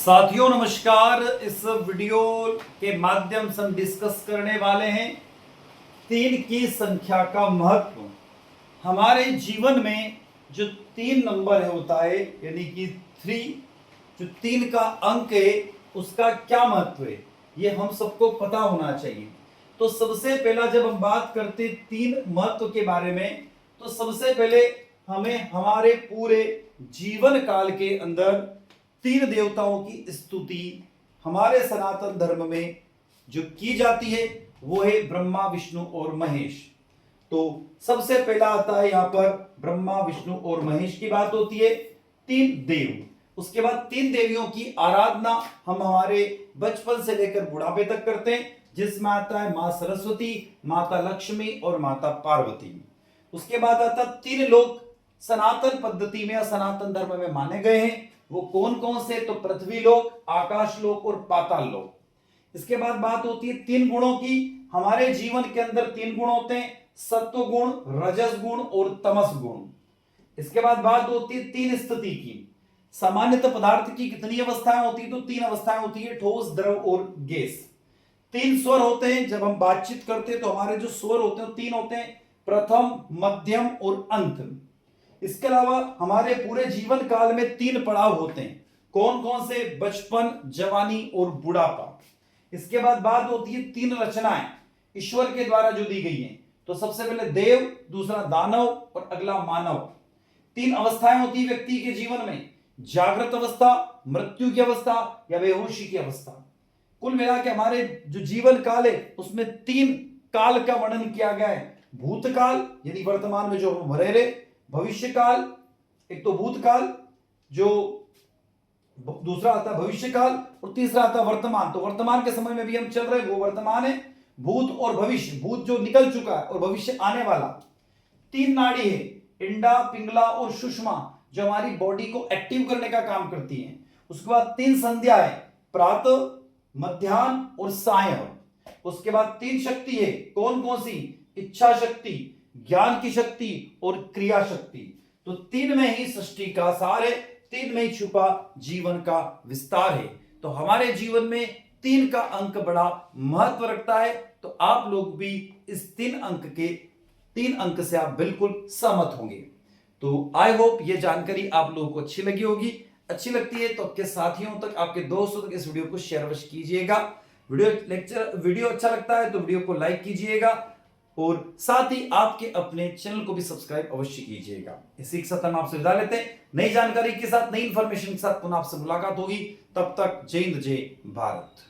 साथियों नमस्कार। इस वीडियो के माध्यम से हम डिस्कस करने वाले हैं 3 की संख्या का महत्व। हमारे जीवन में जो 3 नंबर होता है यानी कि 3, जो 3 का अंक है उसका क्या महत्व है ये हम सबको पता होना चाहिए। तो सबसे पहला जब हम बात करते 3 महत्व के बारे में, तो सबसे पहले हमें हमारे पूरे जीवन काल के अंदर 3 देवताओं की स्तुति हमारे सनातन धर्म में जो की जाती है वो है ब्रह्मा, विष्णु और महेश। तो सबसे पहला आता है यहां पर ब्रह्मा, विष्णु और महेश की बात होती है, 3 देव। उसके बाद 3 देवियों की आराधना हम हमारे बचपन से लेकर बुढ़ापे तक करते हैं, जिसमें आता है मां सरस्वती, माता लक्ष्मी और माता पार्वती। उसके बाद आता 3 लोग सनातन पद्धति में या सनातन धर्म में माने गए हैं। वो कौन कौन से? तो पृथ्वी लोक, आकाश लोक और पाताल लोक। इसके बाद बात होती है 3 गुणों की। हमारे जीवन के अंदर 3 गुण होते हैं, सत्व गुण, रजस गुण और तमस गुण। इसके बाद बात होती है 3 स्थिति की। सामान्यतः पदार्थ की कितनी अवस्थाएं होती है? तो 3 अवस्थाएं होती है, ठोस, द्रव और गैस। 3 स्वर होते हैं। जब हम बातचीत करते हैं तो हमारे जो स्वर होते हैं 3 होते हैं, प्रथम, मध्यम और अंत। इसके अलावा हमारे पूरे जीवन काल में 3 पड़ाव होते हैं। कौन कौन से? बचपन, जवानी और बुढ़ापा। इसके बाद बात होती है 3 रचनाएं ईश्वर के द्वारा जो दी गई हैं। तो सबसे पहले देव, दूसरा दानव और अगला मानव। 3 अवस्थाएं होती है व्यक्ति के जीवन में, जागृत अवस्था, मृत्यु की अवस्था या बेहोशी की अवस्था। कुल मिला के हमारे जो जीवन काल है उसमें 3 काल का वर्णन किया गया है। भूतकाल यानी वर्तमान में जो हम रह रहे, भविष्य काल, एक तो भूतकाल, जो दूसरा आता भविष्य काल और तीसरा आता वर्तमान। तो वर्तमान के समय में भी हम चल रहे वो वर्तमान है। भूत और भविष्य, भूत जो निकल चुका है और भविष्य आने वाला। 3 नाड़ी है, इंडा, पिंगला और सुषमा, जो हमारी बॉडी को एक्टिव करने का काम करती है। उसके बाद 3 संध्या है, प्रातः, मध्याह्न और सायं। उसके बाद 3 शक्ति है, कौन कौन सी? इच्छा शक्ति, ज्ञान की शक्ति और क्रिया शक्ति। तो 3 में ही सृष्टि का सार है, 3 में ही छुपा जीवन का विस्तार है। तो हमारे जीवन में 3 का अंक बड़ा महत्व रखता है। तो आप लोग भी इस 3 अंक से आप बिल्कुल सहमत होंगे। तो आई होप ये जानकारी आप लोगों को अच्छी लगी होगी। अच्छी लगती है तो आपके साथियों तक, आपके दोस्तों तक इस वीडियो को शेयर अवश्य कीजिएगा। वीडियो अच्छा लगता है तो वीडियो को लाइक कीजिएगा और साथ ही आपके अपने चैनल को भी सब्सक्राइब अवश्य कीजिएगा। इसी के साथ हम आपसे विदा लेते हैं। नई जानकारी के साथ, नई इंफॉर्मेशन के साथ पुनः आपसे मुलाकात होगी। तब तक जय हिंद, जय भारत।